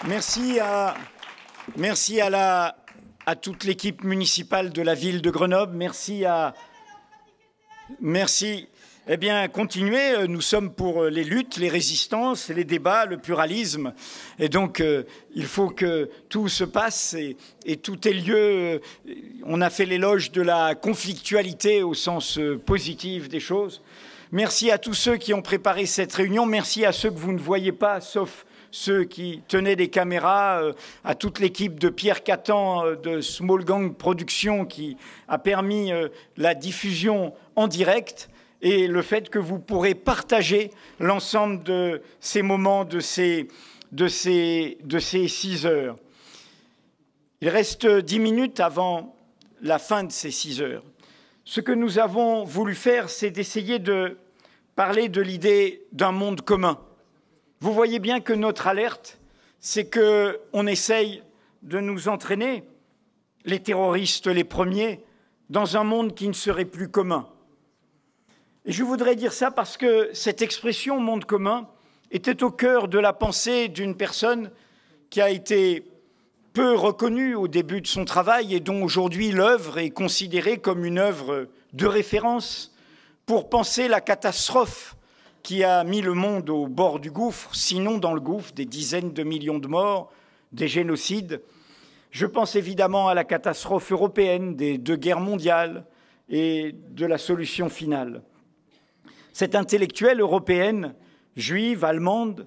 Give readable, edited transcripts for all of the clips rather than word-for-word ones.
Merci à toute l'équipe municipale de la ville de Grenoble. Merci. Eh bien, continuez. Nous sommes pour les luttes, les résistances, les débats, le pluralisme. Et donc, il faut que tout se passe et tout ait lieu. On a fait l'éloge de la conflictualité au sens positif des choses. Merci à tous ceux qui ont préparé cette réunion. Merci à ceux que vous ne voyez pas, sauf ceux qui tenaient des caméras, à toute l'équipe de Pierre Catan de Small Gang Productions qui a permis la diffusion en direct et le fait que vous pourrez partager l'ensemble de ces moments, de ces 6 heures. Il reste 10 minutes avant la fin de ces 6 heures. Ce que nous avons voulu faire, c'est d'essayer de parler de l'idée d'un monde commun. Vous voyez bien que notre alerte, c'est qu'on essaye de nous entraîner, les terroristes les premiers, dans un monde qui ne serait plus commun. Et je voudrais dire ça parce que cette expression « monde commun » était au cœur de la pensée d'une personne qui a été peu reconnue au début de son travail et dont aujourd'hui l'œuvre est considérée comme une œuvre de référence pour penser la catastrophe qui a mis le monde au bord du gouffre, sinon dans le gouffre, des dizaines de millions de morts, des génocides. Je pense évidemment à la catastrophe européenne des 2 guerres mondiales et de la solution finale. Cette intellectuelle européenne, juive, allemande,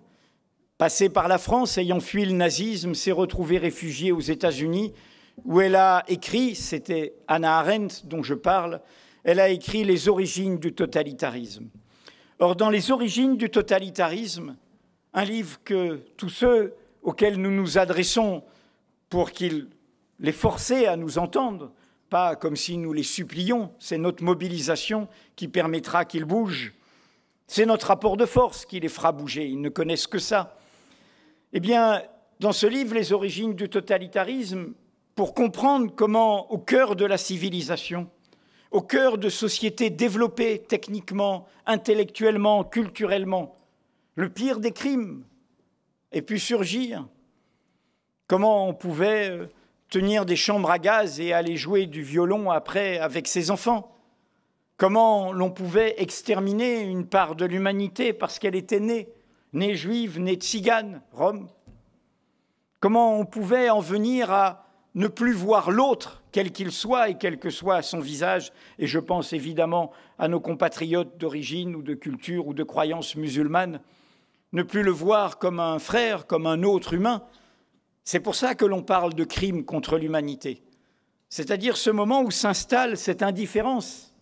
passée par la France, ayant fui le nazisme, s'est retrouvée réfugiée aux États-Unis, où elle a écrit, c'était Hannah Arendt dont je parle, elle a écrit « Les origines du totalitarisme ». Or, dans les origines du totalitarisme, un livre que tous ceux auxquels nous nous adressons pour qu'ils les forçaient à nous entendre, pas comme si nous les supplions, c'est notre mobilisation qui permettra qu'ils bougent, c'est notre rapport de force qui les fera bouger, ils ne connaissent que ça. Eh bien, dans ce livre, Les origines du totalitarisme, pour comprendre comment, au cœur de la civilisation, au cœur de sociétés développées techniquement, intellectuellement, culturellement, le pire des crimes ait pu surgir. Comment on pouvait tenir des chambres à gaz et aller jouer du violon après avec ses enfants. Comment l'on pouvait exterminer une part de l'humanité parce qu'elle était née juive, née tzigane, Rome. Comment on pouvait en venir à ne plus voir l'autre, quel qu'il soit et quel que soit son visage, et je pense évidemment à nos compatriotes d'origine ou de culture ou de croyance musulmane, ne plus le voir comme un frère, comme un autre humain. C'est pour ça que l'on parle de crime contre l'humanité, c'est-à-dire ce moment où s'installe cette indifférence.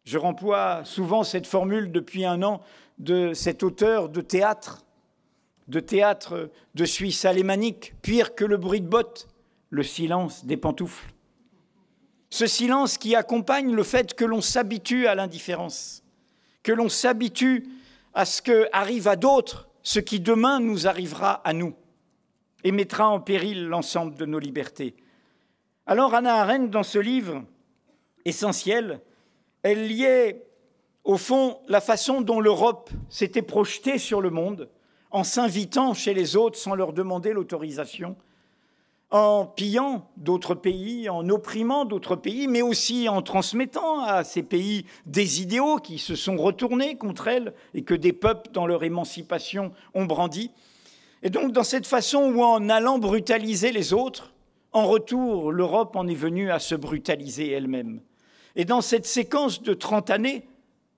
Je remploie souvent cette formule depuis 1 an de cet auteur de théâtre de Suisse alémanique, pire que le bruit de bottes, le silence des pantoufles. Ce silence qui accompagne le fait que l'on s'habitue à l'indifférence, que l'on s'habitue à ce que arrive à d'autres, ce qui demain nous arrivera à nous, et mettra en péril l'ensemble de nos libertés. Alors Hannah Arendt, dans ce livre essentiel, elle liait au fond la façon dont l'Europe s'était projetée sur le monde, en s'invitant chez les autres sans leur demander l'autorisation, en pillant d'autres pays, en opprimant d'autres pays, mais aussi en transmettant à ces pays des idéaux qui se sont retournés contre elle et que des peuples, dans leur émancipation, ont brandi. Et donc, dans cette façon où, en allant brutaliser les autres, en retour, l'Europe en est venue à se brutaliser elle-même. Et dans cette séquence de 30 années,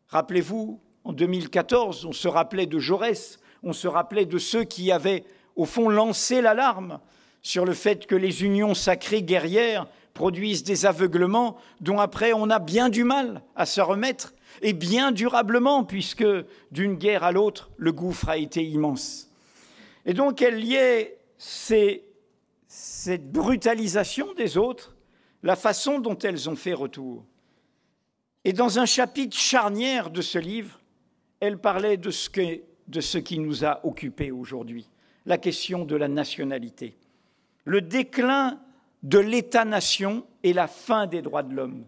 rappelez-vous, en 2014, on se rappelait de Jaurès, on se rappelait de ceux qui avaient, au fond, lancé l'alarme sur le fait que les unions sacrées guerrières produisent des aveuglements dont après on a bien du mal à se remettre, et bien durablement, puisque d'une guerre à l'autre, le gouffre a été immense. Et donc elle liait cette brutalisation des autres, la façon dont elles ont fait retour. Et dans un chapitre charnière de ce livre, elle parlait de ce qui nous a occupés aujourd'hui, la question de la nationalité. Le déclin de l'État-nation et la fin des droits de l'homme.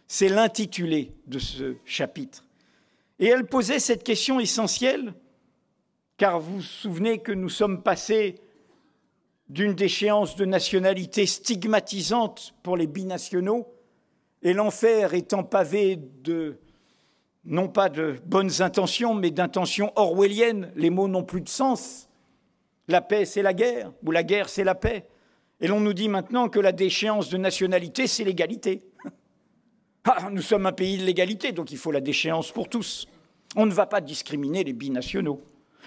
C'est l'intitulé de ce chapitre. Et elle posait cette question essentielle, car vous vous souvenez que nous sommes passés d'une déchéance de nationalité stigmatisante pour les binationaux, et l'enfer étant pavé de, non pas de bonnes intentions, mais d'intentions orwelliennes. Les mots n'ont plus de sens. La paix, c'est la guerre, ou la guerre, c'est la paix. Et l'on nous dit maintenant que la déchéance de nationalité, c'est l'égalité. Ah, nous sommes un pays de l'égalité, donc il faut la déchéance pour tous. On ne va pas discriminer les binationaux.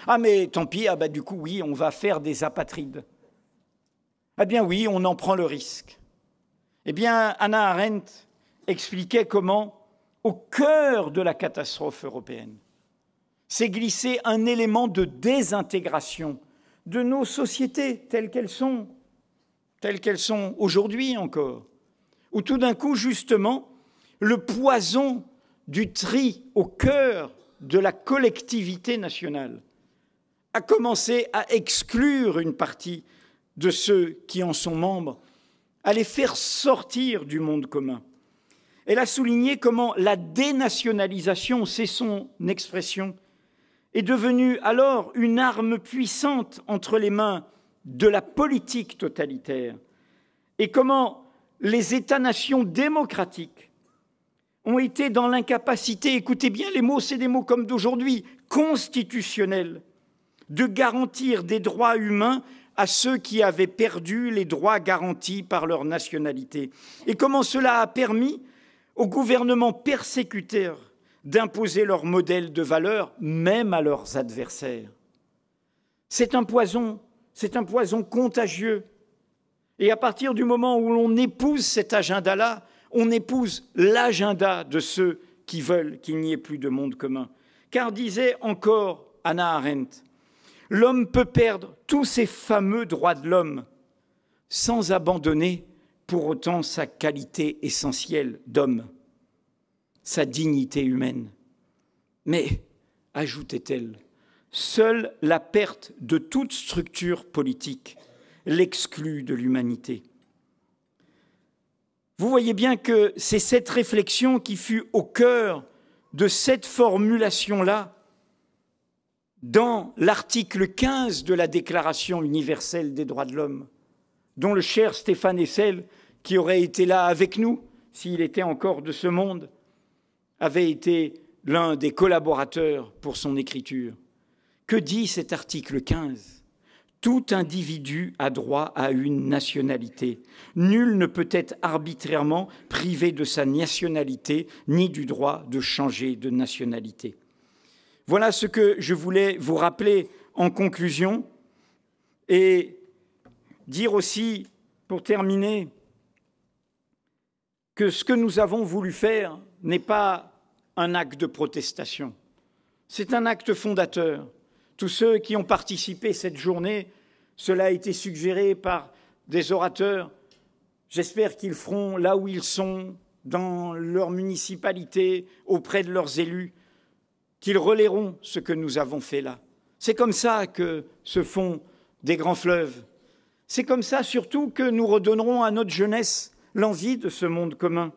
Ah, mais tant pis, ah bah, du coup, oui, on va faire des apatrides. Eh bien oui, on en prend le risque. Eh bien, Hannah Arendt expliquait comment, au cœur de la catastrophe européenne, s'est glissé un élément de désintégration de nos sociétés telles qu'elles sont aujourd'hui encore, où tout d'un coup, justement, le poison du tri au cœur de la collectivité nationale a commencé à exclure une partie de ceux qui en sont membres, à les faire sortir du monde commun. Elle a souligné comment la dénationalisation, c'est son expression, est devenue alors une arme puissante entre les mains de la politique totalitaire, et comment les États-nations démocratiques ont été dans l'incapacité, écoutez bien les mots, c'est des mots comme d'aujourd'hui, constitutionnels, de garantir des droits humains à ceux qui avaient perdu les droits garantis par leur nationalité. Et comment cela a permis aux gouvernements persécuteurs d'imposer leur modèle de valeurs, même à leurs adversaires. C'est un poison contagieux. Et à partir du moment où l'on épouse cet agenda-là, on épouse l'agenda de ceux qui veulent qu'il n'y ait plus de monde commun. Car disait encore Hannah Arendt, l'homme peut perdre tous ces fameux droits de l'homme sans abandonner pour autant sa qualité essentielle d'homme, sa dignité humaine. Mais, ajoutait-elle, seule la perte de toute structure politique l'exclut de l'humanité. Vous voyez bien que c'est cette réflexion qui fut au cœur de cette formulation-là dans l'article 15 de la Déclaration universelle des droits de l'homme, dont le cher Stéphane Hessel, qui aurait été là avec nous, s'il était encore de ce monde, avait été l'un des collaborateurs pour son écriture. Que dit cet article 15 ? Tout individu a droit à une nationalité. Nul ne peut être arbitrairement privé de sa nationalité, ni du droit de changer de nationalité. Voilà ce que je voulais vous rappeler en conclusion et dire aussi, pour terminer, que ce que nous avons voulu faire n'est pas un acte de protestation. C'est un acte fondateur. Tous ceux qui ont participé cette journée, cela a été suggéré par des orateurs. J'espère qu'ils feront là où ils sont, dans leur municipalité, auprès de leurs élus, qu'ils relayeront ce que nous avons fait là. C'est comme ça que se font des grands fleuves. C'est comme ça surtout que nous redonnerons à notre jeunesse l'envie de ce monde commun,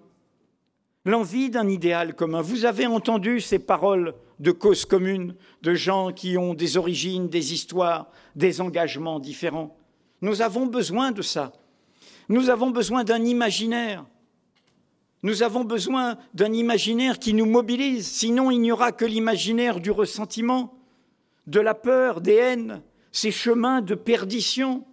l'envie d'un idéal commun. Vous avez entendu ces paroles de cause commune, de gens qui ont des origines, des histoires, des engagements différents. Nous avons besoin de ça. Nous avons besoin d'un imaginaire. Nous avons besoin d'un imaginaire qui nous mobilise, sinon il n'y aura que l'imaginaire du ressentiment, de la peur, des haines, ces chemins de perdition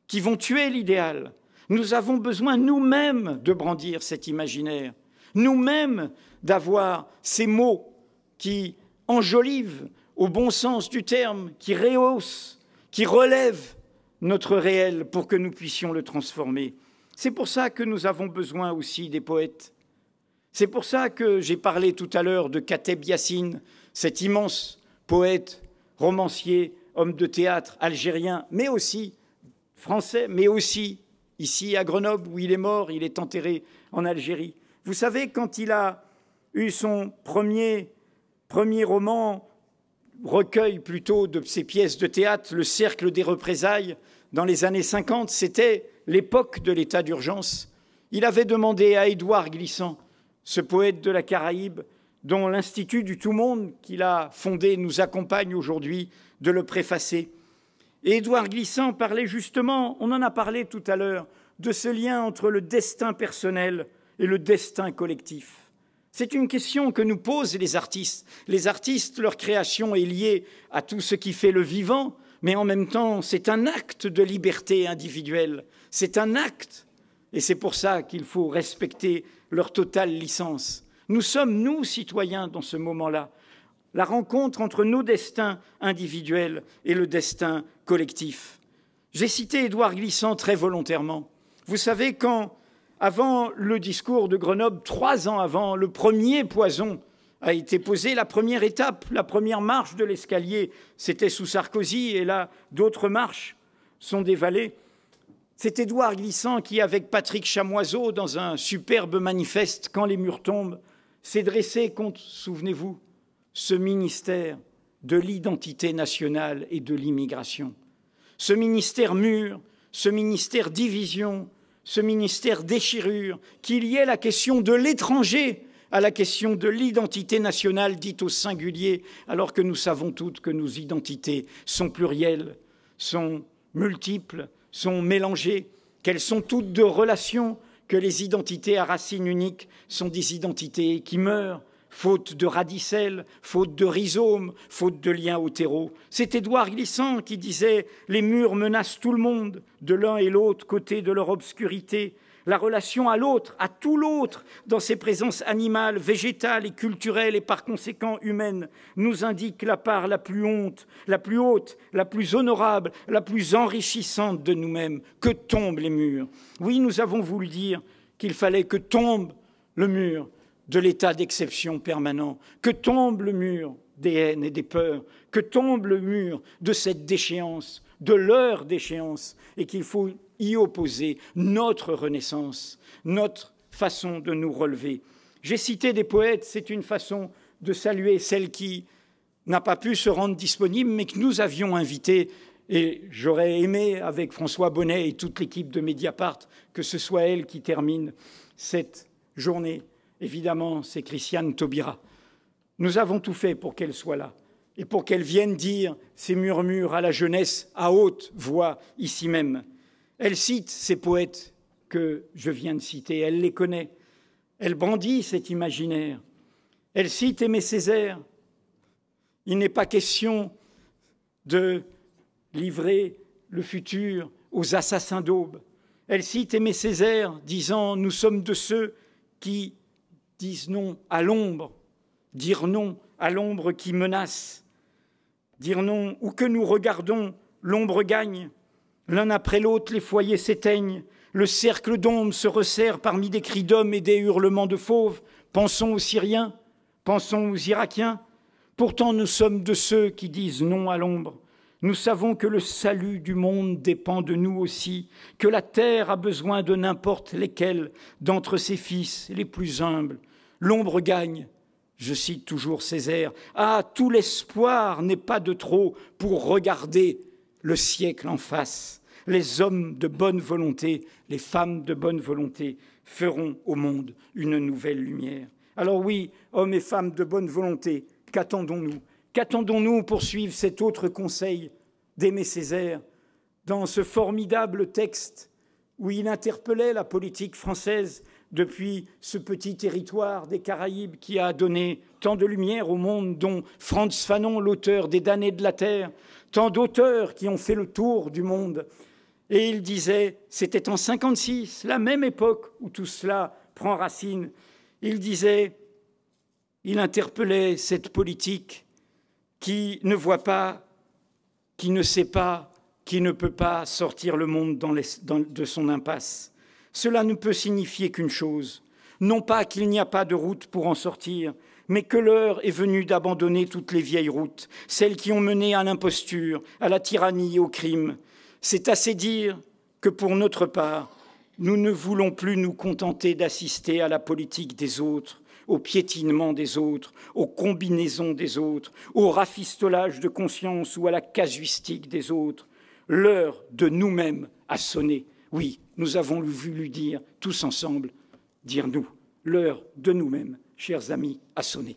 qui vont tuer l'idéal. Nous avons besoin nous-mêmes de brandir cet imaginaire, nous-mêmes d'avoir ces mots qui enjolivent au bon sens du terme, qui rehaussent, qui relèvent notre réel pour que nous puissions le transformer. C'est pour ça que nous avons besoin aussi des poètes. C'est pour ça que j'ai parlé tout à l'heure de Kateb Yassine, cet immense poète, romancier, homme de théâtre algérien, mais aussi français, mais aussi ici à Grenoble, où il est mort, il est enterré en Algérie. Vous savez, quand il a eu son premier roman, recueil plutôt de ses pièces de théâtre, Le Cercle des représailles, dans les années 50, c'était l'époque de l'état d'urgence. Il avait demandé à Édouard Glissant, ce poète de la Caraïbe, dont l'Institut du Tout-Monde qu'il a fondé nous accompagne aujourd'hui, de le préfacer. Et Édouard Glissant parlait justement, on en a parlé tout à l'heure, de ce lien entre le destin personnel et le destin collectif. C'est une question que nous posent les artistes. Les artistes, leur création est liée à tout ce qui fait le vivant, mais en même temps, c'est un acte de liberté individuelle. C'est un acte. Et c'est pour ça qu'il faut respecter leur totale licence. Nous sommes, nous, citoyens, dans ce moment-là, la rencontre entre nos destins individuels et le destin collectif. J'ai cité Édouard Glissant très volontairement. Vous savez, quand, avant le discours de Grenoble, 3 ans avant, le premier poison a été posé, la première étape, la première marche de l'escalier, c'était sous Sarkozy, et là, d'autres marches sont dévalées. C'est Édouard Glissant qui, avec Patrick Chamoiseau, dans un superbe manifeste « Quand les murs tombent », s'est dressé contre, souvenez-vous, ce ministère de l'identité nationale et de l'immigration. Ce ministère mur, ce ministère division, ce ministère déchirure, qui liait la question de l'étranger à la question de l'identité nationale dite au singulier, alors que nous savons toutes que nos identités sont plurielles, sont multiples, sont mélangées, qu'elles sont toutes de relations, que les identités à racines uniques sont des identités qui meurent, faute de radicelles, faute de rhizomes, faute de liens au terreau. C'est Édouard Glissant qui disait « Les murs menacent tout le monde, de l'un et l'autre côté de leur obscurité ». La relation à l'autre, à tout l'autre, dans ses présences animales, végétales et culturelles et par conséquent humaines, nous indique la part la plus haute, la plus honorable, la plus enrichissante de nous-mêmes. Que tombent les murs. Oui, nous avons voulu dire qu'il fallait que tombe le mur de l'état d'exception permanent, que tombe le mur des haines et des peurs, que tombe le mur de cette déchéance, de leur déchéance, et qu'il faut y opposer notre renaissance, notre façon de nous relever. J'ai cité des poètes, c'est une façon de saluer celle qui n'a pas pu se rendre disponible, mais que nous avions invitée. Et j'aurais aimé, avec François Bonnet et toute l'équipe de Mediapart, que ce soit elle qui termine cette journée. Évidemment, c'est Christiane Taubira. Nous avons tout fait pour qu'elle soit là et pour qu'elle vienne dire ces murmures à la jeunesse à haute voix ici même. Elle cite ces poètes que je viens de citer, elle les connaît. Elle brandit cet imaginaire. Elle cite Aimé Césaire. Il n'est pas question de livrer le futur aux assassins d'aube. Elle cite Aimé Césaire disant « Nous sommes de ceux qui disent non à l'ombre, dire non à l'ombre qui menace, dire non où que nous regardons, l'ombre gagne. L'un après l'autre, les foyers s'éteignent. Le cercle d'ombre se resserre parmi des cris d'hommes et des hurlements de fauves. Pensons aux Syriens, pensons aux Irakiens. Pourtant, nous sommes de ceux qui disent non à l'ombre. Nous savons que le salut du monde dépend de nous aussi, que la terre a besoin de n'importe lesquels d'entre ses fils les plus humbles. L'ombre gagne. Je cite toujours Césaire. Ah, tout l'espoir n'est pas de trop pour regarder le siècle en face. Les hommes de bonne volonté, les femmes de bonne volonté feront au monde une nouvelle lumière. Alors oui, hommes et femmes de bonne volonté, qu'attendons-nous? Qu'attendons-nous pour suivre cet autre conseil d'Aimé Césaire dans ce formidable texte où il interpellait la politique française depuis ce petit territoire des Caraïbes qui a donné tant de lumière au monde, dont Frantz Fanon, l'auteur des damnés de la terre, tant d'auteurs qui ont fait le tour du monde. Et il disait, c'était en 1956, la même époque où tout cela prend racine, il disait, il interpellait cette politique qui ne voit pas, qui ne sait pas, qui ne peut pas sortir le monde de son impasse. Cela ne peut signifier qu'une chose, non pas qu'il n'y a pas de route pour en sortir, mais que l'heure est venue d'abandonner toutes les vieilles routes, celles qui ont mené à l'imposture, à la tyrannie, au crime. C'est assez dire que, pour notre part, nous ne voulons plus nous contenter d'assister à la politique des autres, au piétinement des autres, aux combinaisons des autres, au rafistolage de conscience ou à la casuistique des autres. L'heure de nous-mêmes a sonné. Oui, nous avons voulu dire, tous ensemble, dire nous. L'heure de nous-mêmes, chers amis, a sonné.